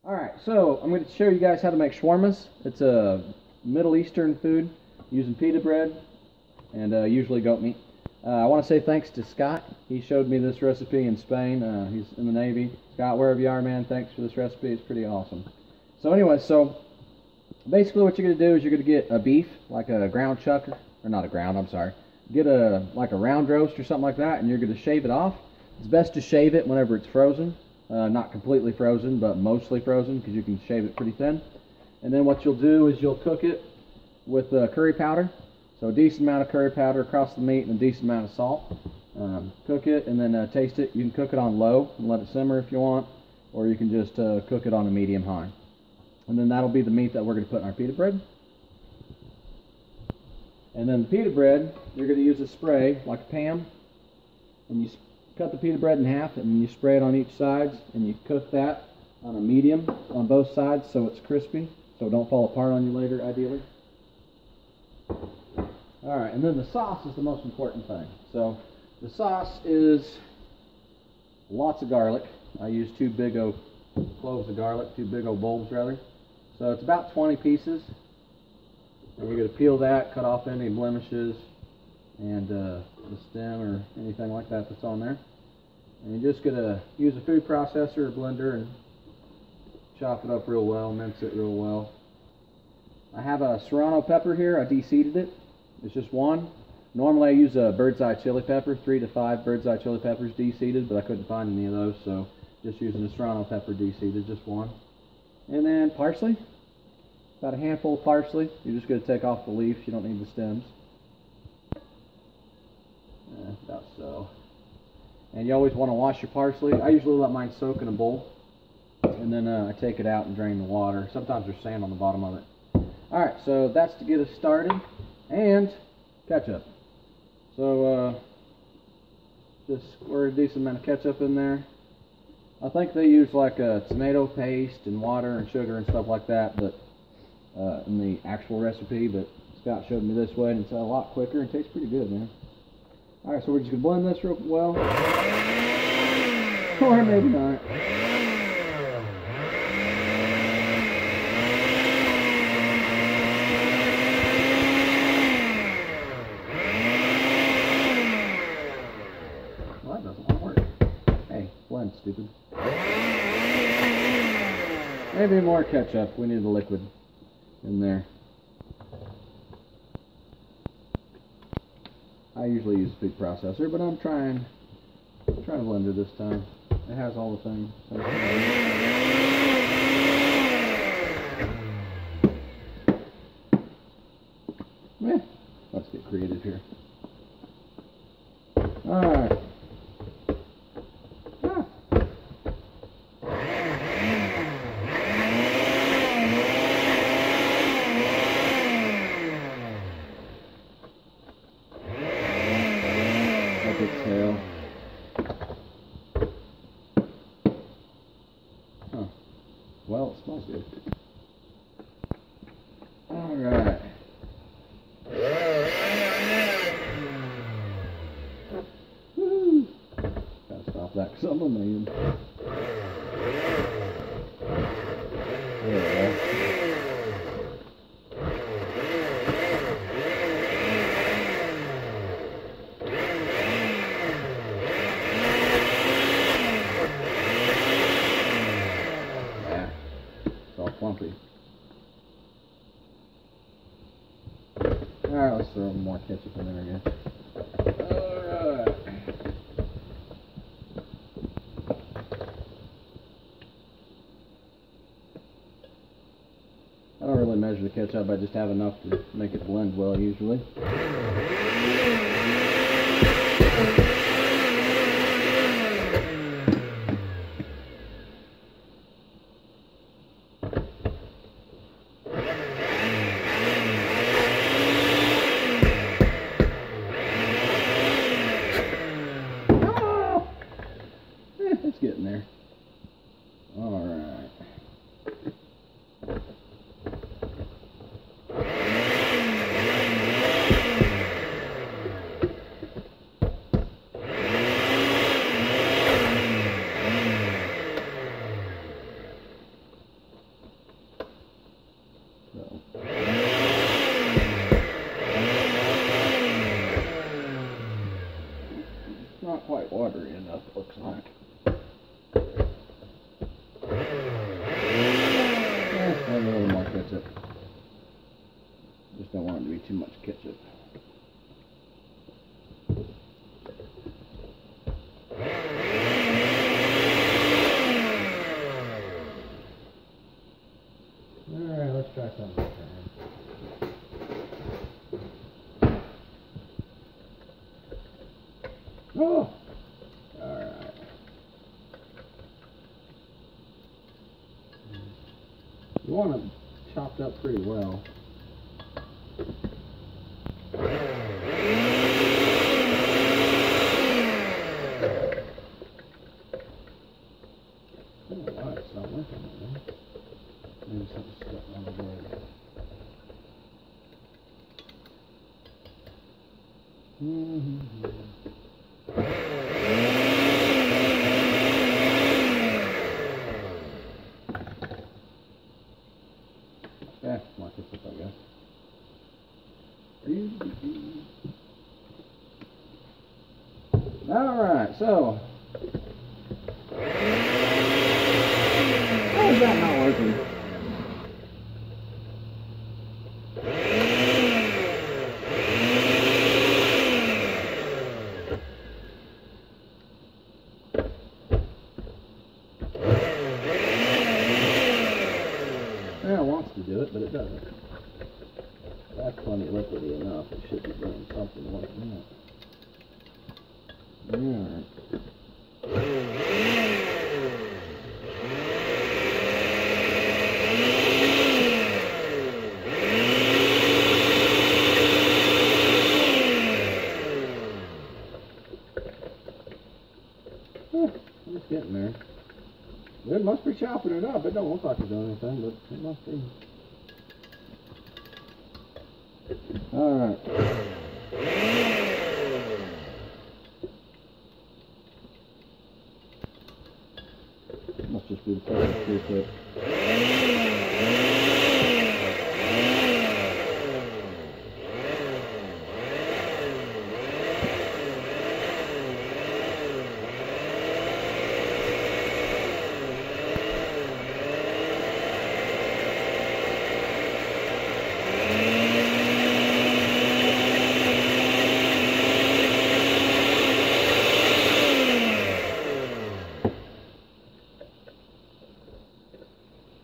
Alright, so I'm going to show you guys how to make shawarmas. It's a Middle Eastern food using pita bread and usually goat meat. I want to say thanks to Scott. He showed me this recipe in Spain. He's in the Navy. Scott, wherever you are, man, thanks for this recipe. It's pretty awesome. So anyway, so basically what you're going to do is you're going to get a beef, like a ground chuck, or not a ground, I'm sorry. Get like a round roast or something like that, and you're going to shave it off. It's best to shave it whenever it's frozen. Not completely frozen, but mostly frozen, because you can shave it pretty thin. And then what you'll do is you'll cook it with curry powder. So a decent amount of curry powder across the meat and a decent amount of salt. Cook it and then taste it. You can cook it on low and let it simmer if you want, or you can just cook it on a medium high. And then that'll be the meat that we're going to put in our pita bread. And then the pita bread, you're going to use a spray like a Pam, and you cut the pita bread in half and you spray it on each side, and you cook that on a medium on both sides so it's crispy, so it don't fall apart on you later, ideally. Alright, and then the sauce is the most important thing. So the sauce is lots of garlic. I use 2 big old cloves of garlic, 2 big old bulbs rather. So it's about 20 pieces. And you're going to peel that, cut off any blemishes and the stem or anything like that that's on there. And you're just going to use a food processor or blender and chop it up real well, mince it real well. I have a serrano pepper here. I de-seeded it. It's just one. Normally I use a bird's eye chili pepper, 3 to 5 bird's eye chili peppers de-seeded, but I couldn't find any of those, so just using a serrano pepper de-seeded, just one. And then parsley. About a handful of parsley. You're just going to take off the leaves. You don't need the stems. About so. And you always want to wash your parsley. I usually let mine soak in a bowl, and then I take it out and drain the water. Sometimes there's sand on the bottom of it. Alright, so that's to get us started. And ketchup. So just squirt a decent amount of ketchup in there. I think they use like a tomato paste and water and sugar and stuff like that, but in the actual recipe, but Scott showed me this way and it's a lot quicker and tastes pretty good, man. Alright, so we're just going to blend this real well. Or maybe not. Well, that doesn't want to work. Hey, blend, stupid. Maybe more ketchup. We need the liquid in there. I usually use a food processor, but I'm trying a blender this time. It has all the things. Let's get creative here. Alright. Exhale. Huh. Well, it smells good. Alright. Woo! Gotta stop that because I'm a man. There we go. Clumpy. Alright, let's throw more ketchup in there again. Alright. I don't really measure the ketchup, I just have enough to make it blend well usually. It's getting there. Alright. too much ketchup. Alright, let's try something different. Oh! Alright. You want it chopped up pretty well. It's not working, man. Maybe something's stuck on the board. Yeah, mark this up, I guess. Alright, so. How is that not working? Yeah, it wants to do it, but it doesn't. That's plenty liquidy enough. It should be doing something like that. Alright. It's getting there. It must be chopping it up. It don't look like it's doing anything, but it must be. Alright. Must just be the perfect screw clip.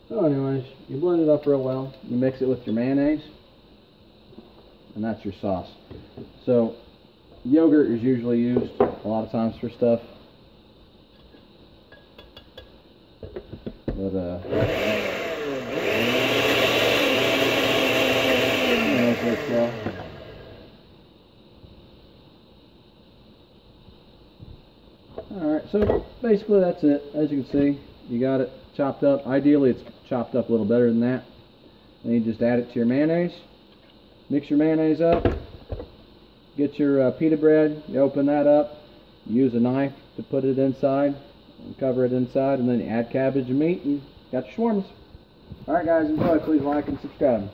So anyways, you blend it up real well, you mix it with your mayonnaise, and that's your sauce. So yogurt is usually used a lot of times for stuff, but alright, so basically that's it. As you can see, you got it chopped up. Ideally it's chopped up a little better than that. Then you just add it to your mayonnaise, mix your mayonnaise up, get your pita bread, you open that up, you use a knife to put it inside and cover it inside, and then you add cabbage and meat and got your shawarmas. Alright guys, enjoy. Please like and subscribe.